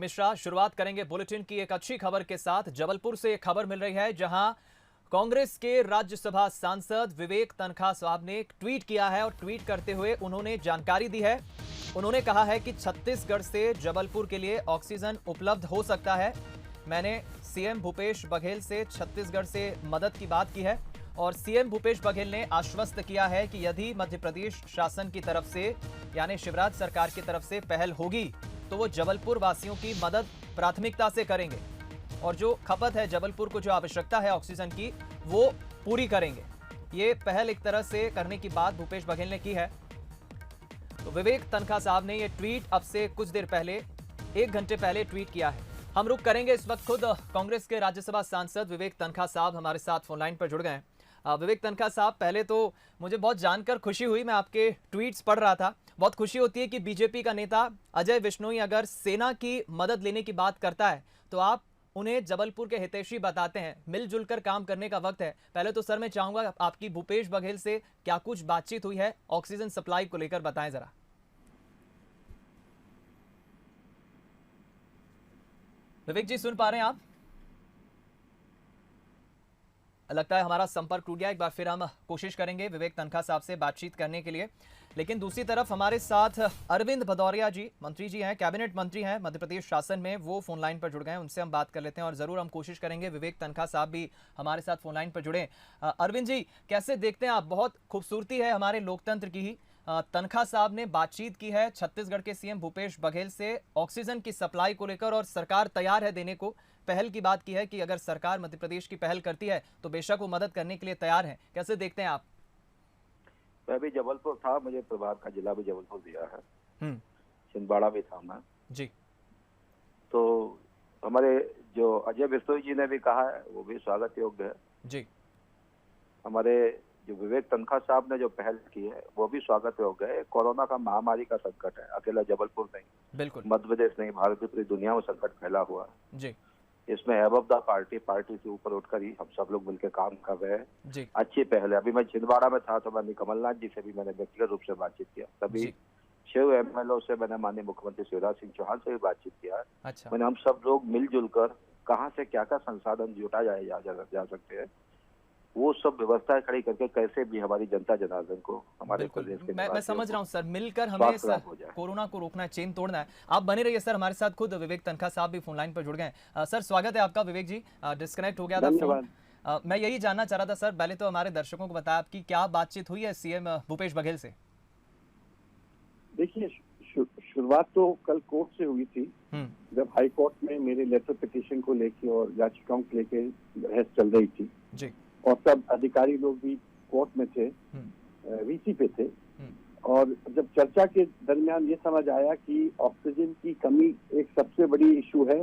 मिश्रा, शुरुआत करेंगे बुलेटिन की एक अच्छी खबर के साथ। जबलपुर से एक खबर मिल रही है जहां कांग्रेस के राज्यसभा सांसद विवेक तनखा साहब ने एक ट्वीट किया है और ट्वीट करते हुए उन्होंने जानकारी दी है। उन्होंने कहा है कि छत्तीसगढ़ से जबलपुर के लिए ऑक्सीजन उपलब्ध हो सकता है। मैंने सीएम भूपेश बघेल से छत्तीसगढ़ से मदद की बात की है और सीएम भूपेश बघेल ने आश्वस्त किया है कि यदि मध्य प्रदेश शासन की तरफ से यानी शिवराज सरकार की तरफ से पहल होगी तो वो जबलपुर वासियों की मदद प्राथमिकता से करेंगे और जो खपत है जबलपुर को, जो आवश्यकता है ऑक्सीजन की, वो पूरी करेंगे। ये पहल एक तरह से करने की बात भूपेश बघेल ने की है। तो विवेक तनखा साहब ने ये ट्वीट अब से कुछ देर पहले, 1 घंटे पहले ट्वीट किया है। हम रुक करेंगे इस वक्त, खुद कांग्रेस के राज्यसभा सांसद विवेक तनखा साहब हमारे साथ फोन लाइन पर जुड़ गए हैं। विवेक तनखा साहब, पहले तो मुझे बहुत जानकर खुशी हुई, मैं आपके ट्वीट्स पढ़ रहा था। बहुत खुशी होती है कि बीजेपी का नेता अजय विश्नोई अगर सेना की मदद लेने की बात करता है तो आप उन्हें जबलपुर के हितैषी बताते हैं। मिलजुल कर काम करने का वक्त है। पहले तो सर मैं चाहूंगा आपकी भूपेश बघेल से क्या कुछ बातचीत हुई है ऑक्सीजन सप्लाई को लेकर, बताएं जरा। विवेक जी, सुन पा रहे हैं आप? लगता है हमारा संपर्क टूट गया। एक बार फिर हम कोशिश करेंगे विवेक तनखा साहब से बातचीत करने के लिए। लेकिन दूसरी तरफ हमारे साथ अरविंद भदौरिया जी, मंत्री जी हैं, कैबिनेट मंत्री हैं मध्य प्रदेश शासन में, वो फोन लाइन पर जुड़ गए हैं। उनसे हम बात कर लेते हैं और जरूर हम कोशिश करेंगे विवेक तनखा साहब भी हमारे साथ फोन लाइन पर जुड़े। अरविंद जी, कैसे देखते हैं आप? बहुत खूबसूरती है हमारे लोकतंत्र की ही। तनखा साहब ने बातचीत की है छत्तीसगढ़ के सीएम भूपेश बघेल से ऑक्सीजन की सप्लाई को लेकर और सरकार तैयार है देने को। पहल की बात की है कि अगर सरकार मध्य प्रदेश की पहल करती है तो बेशक वो मदद करने के लिए तैयार है। कैसे देखते हैं आप? मैं भी जबलपुर था, मुझे प्रभार का जिला भी जबलपुर दिया है, छिंदवाड़ा भी था मैं जी। तो हमारे जो अजय बिश्नोई जी ने भी कहा है वो भी स्वागत योग्य है जी। हमारे जो विवेक तनखा साहब ने जो पहल की है वो भी स्वागत योग्य है। कोरोना का महामारी का संकट है, अकेला जबलपुर नहीं, बिल्कुल मध्य प्रदेश नहीं, भारत की पूरी दुनिया में संकट फैला हुआ है जी। इसमें एबव द पार्टी से ऊपर उठकर ही हम सब लोग मिलकर काम कर रहे हैं जी। अच्छी पहल है। अभी मैं छिंदवाड़ा में था तो मैंने कमलनाथ जी से भी मैंने व्यक्तिगत रूप से बातचीत किया, तभी 6 एमएलओ से मैंने माननीय मुख्यमंत्री शिवराज सिंह चौहान से भी बातचीत किया। अच्छा। मैंने हम सब लोग मिलजुल कर कहाँ से क्या क्या संसाधन जुटा जा सकते हैं, वो सब व्यवस्थाएं खड़ी करके कैसे भी हमारी जनता जनार्दन को हमारे प्रदेश के मैं समझ रहा हूँ सर, मिलकर हमें कोरोना को रोकना है, चेन तोड़ना है। आप बने रहिए सर हमारे साथ। खुद विवेक तनखा साहब भी फोन लाइन पर जुड़ गए हैं। सर स्वागत है आपका। विवेक जी, डिस्कनेक्ट हो गया था फोन। मैं यही जानना चाह रहा था सर, पहले तो हमारे दर्शकों को बताया आपकी क्या बातचीत हुई है सीएम भूपेश बघेल से? देखिए, शुरुआत तो कल कोर्ट से हुई थी, जब हाई कोर्ट में मेरे लेटर पिटीशन को लेके और याचिकाओं को लेके बहस चल रही थी जी। और सब अधिकारी लोग भी कोर्ट में थे, वीसी पे थे। और जब चर्चा के दरमियान ये समझ आया कि ऑक्सीजन की कमी एक सबसे बड़ी इशू है,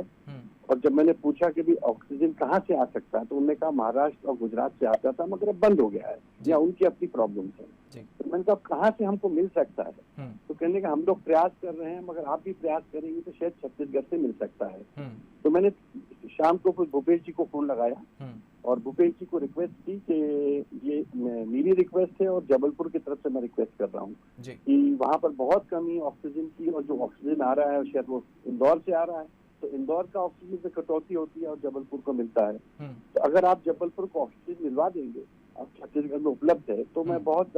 और जब मैंने पूछा कि भी ऑक्सीजन कहाँ से आ सकता है तो उन्होंने कहा महाराष्ट्र और गुजरात से आता था मगर अब बंद हो गया है या उनकी अपनी प्रॉब्लम है। तो मैंने कहा कहाँ से हमको मिल सकता है? तो कहने का हम लोग प्रयास कर रहे हैं, मगर आप भी प्रयास करेंगे तो शायद छत्तीसगढ़ से मिल सकता है। तो मैंने शाम को फिर भूपेश जी को फोन लगाया और भूपेश जी को रिक्वेस्ट की कि ये मेरी रिक्वेस्ट है और जबलपुर की तरफ से मैं रिक्वेस्ट कर रहा हूँ कि वहाँ पर बहुत कमी ऑक्सीजन की, और जो ऑक्सीजन आ रहा है शायद वो इंदौर से आ रहा है, तो इंदौर का ऑक्सीजन से कटौती होती है और जबलपुर को मिलता है। तो अगर आप जबलपुर को ऑक्सीजन मिलवा देंगे, अब छत्तीसगढ़ में उपलब्ध है, तो मैं बहुत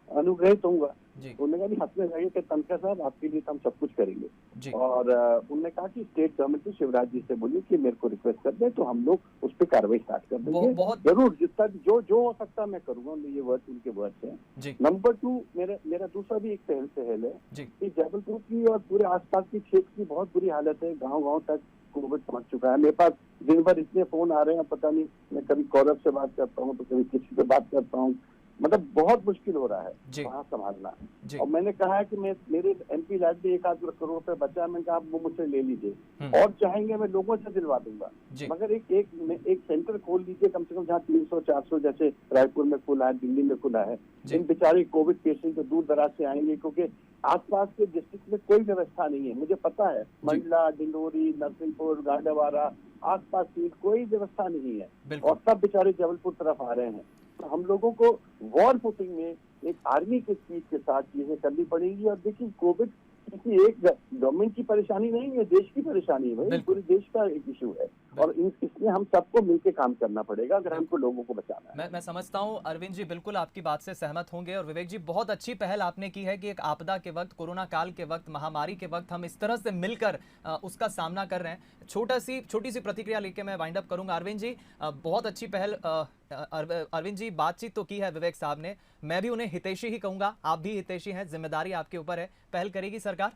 अनुग्रहित होऊंगा। उन्होंने कहा हंसने लगे कि तनखा साहब आपके लिए तो हम सब कुछ करेंगे। और उन्होंने कहा कि स्टेट गवर्नमेंट शिवराज जी से बोलिए कि मेरे को रिक्वेस्ट कर दे तो हम लोग उस पर कार्रवाई स्टार्ट कर देंगे। जरूर जितना जो हो सकता मैं करूंगा। ये वर्ड उनके वर्ड है। नंबर 2, मेरा दूसरा भी एक पहल है कि जबलपुर की और पूरे आसपास की क्षेत्र की बहुत बुरी हालत है। गाँव तक कोविड पहुंच चुका है। मेरे पास दिन भर इतने फोन आ रहे हैं, पता नहीं, मैं कभी कौरव से बात करता हूँ तो कभी किसी से बात करता हूँ, मतलब बहुत मुश्किल हो रहा है वहाँ संभालना। और मैंने कहा है कि मेरे एमपी लाइफ में 1 आध करोड़ रुपए बचा है, मैंने कहा आप वो मुझसे ले लीजिए और चाहेंगे मैं लोगों से दिलवा दूंगा, मगर एक सेंटर खोल लीजिए कम से कम जहाँ 300-400 जैसे रायपुर में खुला है, दिल्ली में खुला है। इन बेचारे कोविड पेशेंट तो दूर दराज से आएंगे क्योंकि आसपास के डिस्ट्रिक्ट में कोई व्यवस्था नहीं है। मुझे पता है मंडला, डिंडोरी, नरसिंहपुर, गांडेवारा, आसपास की कोई व्यवस्था नहीं है और सब बेचारे जबलपुर तरफ आ रहे हैं। तो हम लोगों को वॉर फुटिंग में एक आर्मी के स्पीड के साथ चीजें करनी पड़ेगी। और देखिए कोविड क्योंकि एक गवर्नमेंट की परेशानी नहीं है, देश की परेशानी है भाई, पूरे देश का एक इशू है और इसमें हम सबको मिलकर काम करना पड़ेगा अगर हमको लोगों को बचाना है। मैं समझता हूं अरविंद जी बिल्कुल आपकी बात से सहमत होंगे। और विवेक जी, बहुत अच्छी पहल आपने की है कि एक आपदा के वक्त, कोरोना काल के वक्त, महामारी के वक्त हम इस तरह से मिलकर उसका सामना कर रहे हैं। छोटी सी प्रतिक्रिया लेके मैं वाइंड अप करूंगा। अरविंद जी, बहुत अच्छी पहल अरविंद जी, बातचीत तो की है विवेक साहब ने, मैं भी उन्हें हितैषी ही कहूंगा, आप भी हितैषी हैं, जिम्मेदारी आपके ऊपर है। पहल करेगी सरकार?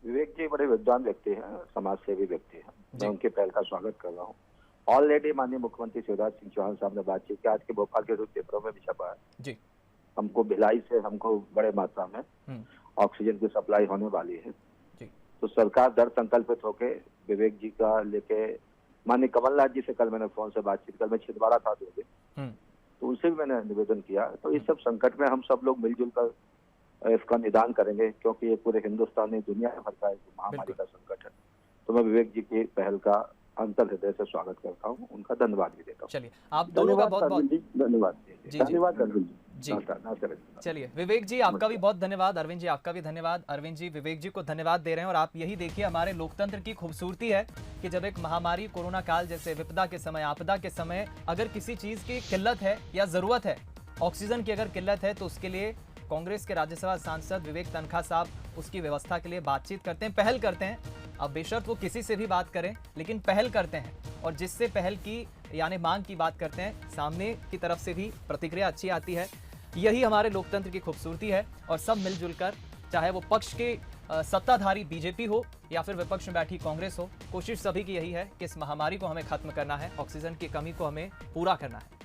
विवेक जी बड़े विद्वान व्यक्ति हैं, समाज सेवी व्यक्ति हैं, मैं उनके पहल का स्वागत कर रहा हूँ। ऑलरेडी माननीय मुख्यमंत्री शिवराज सिंह चौहान साहब ने बातचीत की, आज के भोपाल के पेपरों में भी छपा है जी। हमको भिलाई से हमको बड़े मात्रा में ऑक्सीजन की सप्लाई होने वाली है जी। तो सरकार दृढ़ संकल्पित होके विवेक जी का लेके, माननीय कमलनाथ जी से कल मैंने फोन से बातचीत कर, मैं छिंदवाड़ा था 2 दिन, तो उनसे भी मैंने निवेदन किया। तो इस सब संकट में हम सब लोग मिलजुल कर इसका निदान करेंगे, क्योंकि ये पूरे हिंदुस्तान में, दुनिया भर का एक महामारी का संकट है। तो मैं विवेक जी की पहल का अंतर हृदय से स्वागत करता हूँ, उनका धन्यवाद भी देता हूँ। चलिए, आप दोनों का बहुत बहुत धन्यवाद। जी। चलिए विवेक जी, आपका भी बहुत धन्यवाद। अरविंद जी, आपका भी धन्यवाद। अरविंद जी विवेक जी को धन्यवाद दे रहे हैं। और आप यही देखिए, हमारे लोकतंत्र की खूबसूरती है कि जब एक महामारी, कोरोना काल जैसे विपदा के समय, आपदा के समय अगर किसी चीज की किल्लत है या जरूरत है, ऑक्सीजन की अगर किल्लत है, तो उसके लिए कांग्रेस के राज्यसभा सांसद विवेक तनखा साहब उसकी व्यवस्था के लिए बातचीत करते हैं, पहल करते हैं। अब बेशर्त वो किसी से भी बात करें, लेकिन पहल करते हैं। और जिससे पहल की यानी मांग की बात करते हैं, सामने की तरफ से भी प्रतिक्रिया अच्छी आती है। यही हमारे लोकतंत्र की खूबसूरती है। और सब मिलजुल कर, चाहे वो पक्ष के सत्ताधारी बीजेपी हो या फिर विपक्ष में बैठी कांग्रेस हो, कोशिश सभी की यही है कि इस महामारी को हमें खत्म करना है, ऑक्सीजन की कमी को हमें पूरा करना है।